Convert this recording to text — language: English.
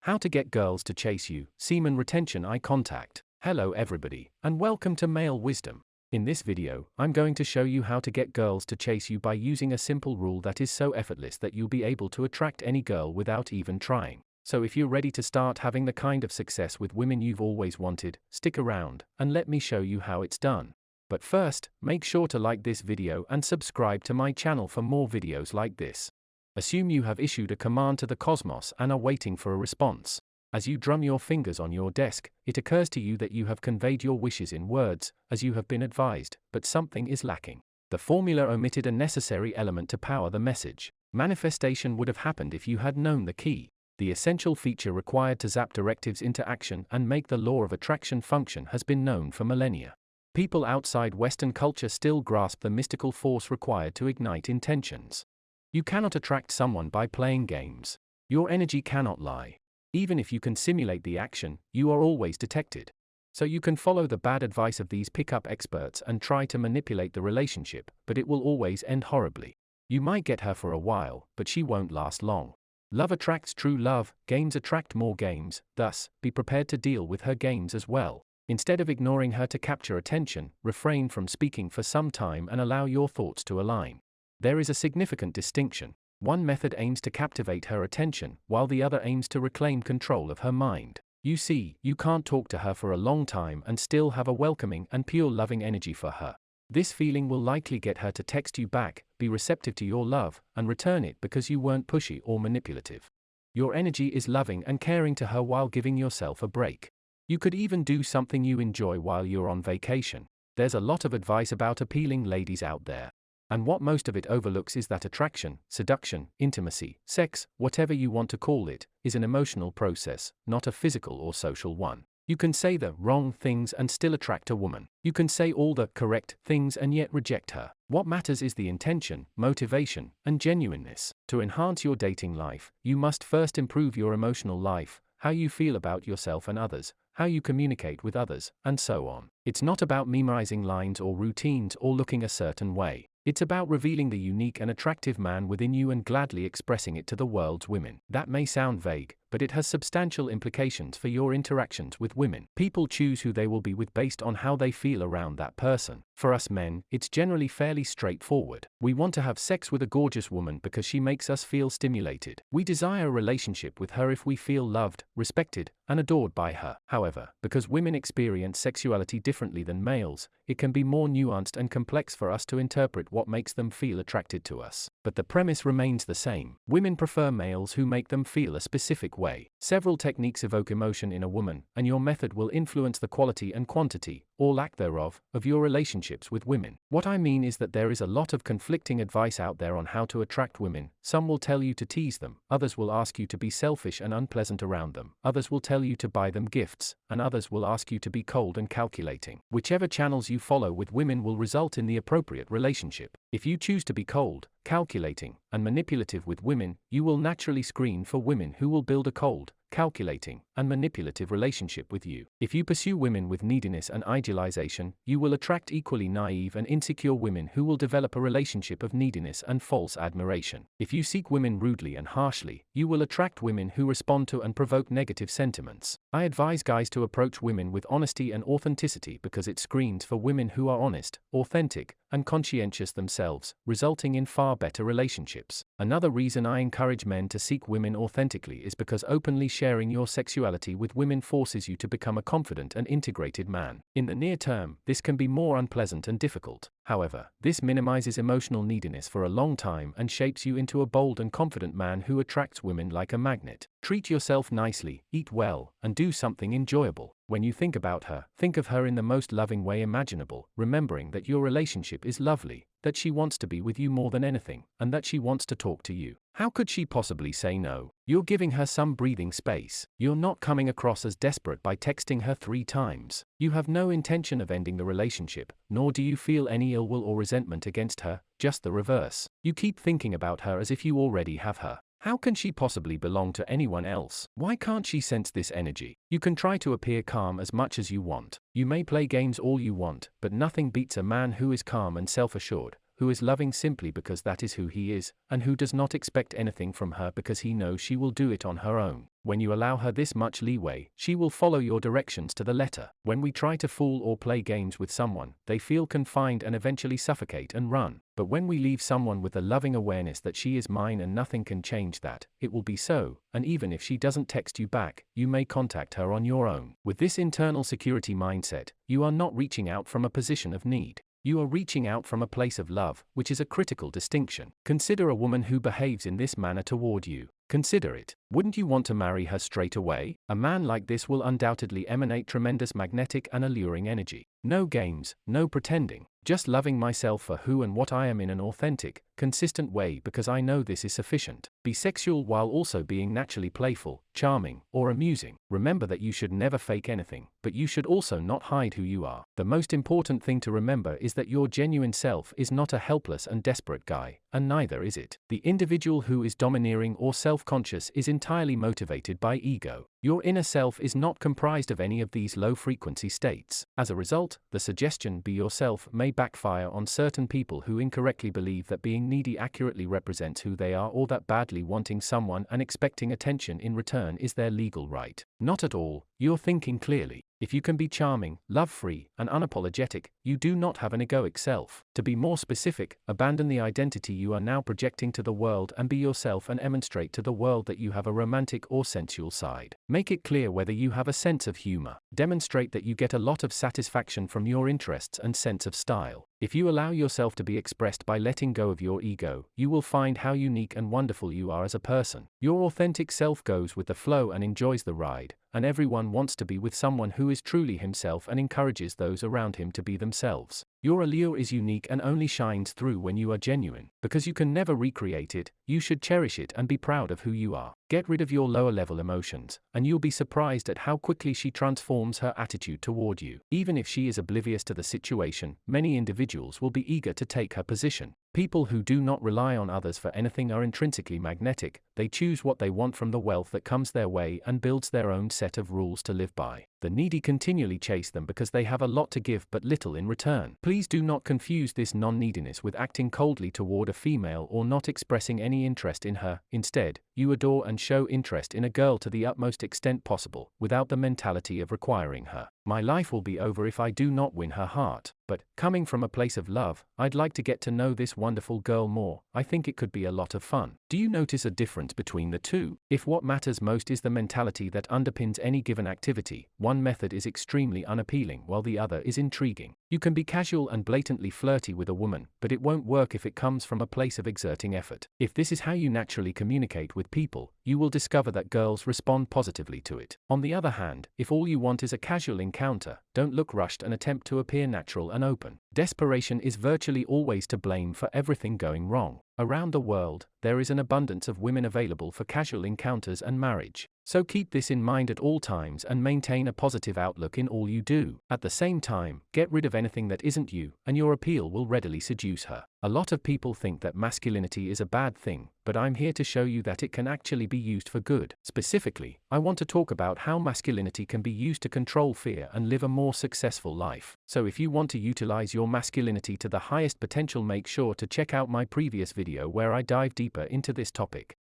How to get girls to chase you, semen retention eye contact. Hello everybody, and welcome to Male Wisdom. In this video, I'm going to show you how to get girls to chase you by using a simple rule that is so effortless that you'll be able to attract any girl without even trying. So if you're ready to start having the kind of success with women you've always wanted, stick around, and let me show you how it's done. But first, make sure to like this video and subscribe to my channel for more videos like this. Assume you have issued a command to the cosmos and are waiting for a response. As you drum your fingers on your desk, it occurs to you that you have conveyed your wishes in words, as you have been advised, but something is lacking. The formula omitted a necessary element to power the message. Manifestation would have happened if you had known the key, the essential feature required to zap directives into action and make the law of attraction function has been known for millennia. People outside Western culture still grasp the mystical force required to ignite intentions. You cannot attract someone by playing games. Your energy cannot lie. Even if you can simulate the action, you are always detected. So you can follow the bad advice of these pickup experts and try to manipulate the relationship, but it will always end horribly. You might get her for a while, but she won't last long. Love attracts true love, games attract more games, thus, be prepared to deal with her games as well. Instead of ignoring her to capture attention, refrain from speaking for some time and allow your thoughts to align. There is a significant distinction. One method aims to captivate her attention, while the other aims to reclaim control of her mind. You see, you can't talk to her for a long time and still have a welcoming and pure loving energy for her. This feeling will likely get her to text you back, be receptive to your love, and return it because you weren't pushy or manipulative. Your energy is loving and caring to her while giving yourself a break. You could even do something you enjoy while you're on vacation. There's a lot of advice about appealing ladies out there. And what most of it overlooks is that attraction, seduction, intimacy, sex, whatever you want to call it, is an emotional process, not a physical or social one. You can say the wrong things and still attract a woman. You can say all the correct things and yet reject her. What matters is the intention, motivation, and genuineness. To enhance your dating life, you must first improve your emotional life, how you feel about yourself and others, how you communicate with others, and so on. It's not about memorizing lines or routines or looking a certain way. It's about revealing the unique and attractive man within you and gladly expressing it to the world's women. That may sound vague, but it has substantial implications for your interactions with women. People choose who they will be with based on how they feel around that person. For us men, it's generally fairly straightforward. We want to have sex with a gorgeous woman because she makes us feel stimulated. We desire a relationship with her if we feel loved, respected, and adored by her. However, because women experience sexuality differently than males, it can be more nuanced and complex for us to interpret what makes them feel attracted to us. But the premise remains the same. Women prefer males who make them feel a specific way. Several techniques evoke emotion in a woman, and your method will influence the quality and quantity, or lack thereof, of your relationships with women. What I mean is that there is a lot of conflicting advice out there on how to attract women. Some will tell you to tease them, others will ask you to be selfish and unpleasant around them, others will tell you to buy them gifts, and others will ask you to be cold and calculating. Whichever channels you follow with women will result in the appropriate relationship. If you choose to be cold, calculating, and manipulative with women, you will naturally screen for women who will build a cold, calculating, and manipulative relationship with you. If you pursue women with neediness and idealization, you will attract equally naive and insecure women who will develop a relationship of neediness and false admiration. If you seek women rudely and harshly, you will attract women who respond to and provoke negative sentiments. I advise guys to approach women with honesty and authenticity because it screens for women who are honest, authentic, and conscientious themselves, resulting in far better relationships. Another reason I encourage men to seek women authentically is because openly sharing your sexuality with women forces you to become a confident and integrated man. In the near term, this can be more unpleasant and difficult. However, this minimizes emotional neediness for a long time and shapes you into a bold and confident man who attracts women like a magnet. Treat yourself nicely, eat well, and do something enjoyable. When you think about her, think of her in the most loving way imaginable, remembering that your relationship is lovely, that she wants to be with you more than anything, and that she wants to talk to you. How could she possibly say no? You're giving her some breathing space. You're not coming across as desperate by texting her 3 times. You have no intention of ending the relationship, nor do you feel any ill will or resentment against her, just the reverse. You keep thinking about her as if you already have her. How can she possibly belong to anyone else? Why can't she sense this energy? You can try to appear calm as much as you want. You may play games all you want, but nothing beats a man who is calm and self-assured, who is loving simply because that is who he is, and who does not expect anything from her because he knows she will do it on her own. When you allow her this much leeway, she will follow your directions to the letter. When we try to fool or play games with someone, they feel confined and eventually suffocate and run. But when we leave someone with a loving awareness that she is mine and nothing can change that, it will be so, and even if she doesn't text you back, you may contact her on your own. With this internal security mindset, you are not reaching out from a position of need. You are reaching out from a place of love, which is a critical distinction. Consider a woman who behaves in this manner toward you. Consider it. Wouldn't you want to marry her straight away? A man like this will undoubtedly emanate tremendous magnetic and alluring energy. No games, no pretending. Just loving myself for who and what I am in an authentic, consistent way because I know this is sufficient. Be sexual while also being naturally playful, charming, or amusing. Remember that you should never fake anything, but you should also not hide who you are. The most important thing to remember is that your genuine self is not a helpless and desperate guy, and neither is it. The individual who is domineering or self-conscious is entirely motivated by ego. Your inner self is not comprised of any of these low-frequency states. As a result, the suggestion "be yourself" may backfire on certain people who incorrectly believe that being needy accurately represents who they are, or that badly wanting someone and expecting attention in return is their legal right. Not at all. You're thinking clearly. If you can be charming, love-free, and unapologetic, you do not have an egoic self. To be more specific, abandon the identity you are now projecting to the world and be yourself and demonstrate to the world that you have a romantic or sensual side. Make it clear whether you have a sense of humor. Demonstrate that you get a lot of satisfaction from your interests and sense of style. If you allow yourself to be expressed by letting go of your ego, you will find how unique and wonderful you are as a person. Your authentic self goes with the flow and enjoys the ride, and everyone wants to be with someone who is truly himself and encourages those around him to be themselves. Your allure is unique and only shines through when you are genuine. Because you can never recreate it, you should cherish it and be proud of who you are. Get rid of your lower-level emotions, and you'll be surprised at how quickly she transforms her attitude toward you. Even if she is oblivious to the situation, many individuals will be eager to take her position. People who do not rely on others for anything are intrinsically magnetic. They choose what they want from the wealth that comes their way and builds their own set of rules to live by. The needy continually chase them because they have a lot to give but little in return. Please do not confuse this non-neediness with acting coldly toward a female or not expressing any interest in her. Instead, you adore and show interest in a girl to the utmost extent possible, without the mentality of requiring her. My life will be over if I do not win her heart. But, coming from a place of love, I'd like to get to know this wonderful girl more. I think it could be a lot of fun. Do you notice a difference between the two? If what matters most is the mentality that underpins any given activity, one method is extremely unappealing while the other is intriguing. You can be casual and blatantly flirty with a woman, but it won't work if it comes from a place of exerting effort. If this is how you naturally communicate with people, you will discover that girls respond positively to it. On the other hand, if all you want is a casual encounter, don't look rushed and attempt to appear natural and open. Desperation is virtually always to blame for everything going wrong. Around the world, there is an abundance of women available for casual encounters and marriage. So keep this in mind at all times and maintain a positive outlook in all you do. At the same time, get rid of anything that isn't you, and your appeal will readily seduce her. A lot of people think that masculinity is a bad thing, but I'm here to show you that it can actually be used for good. Specifically, I want to talk about how masculinity can be used to control fear and live a more successful life. So if you want to utilize your masculinity to the highest potential, make sure to check out my previous video where I dive deeper into this topic.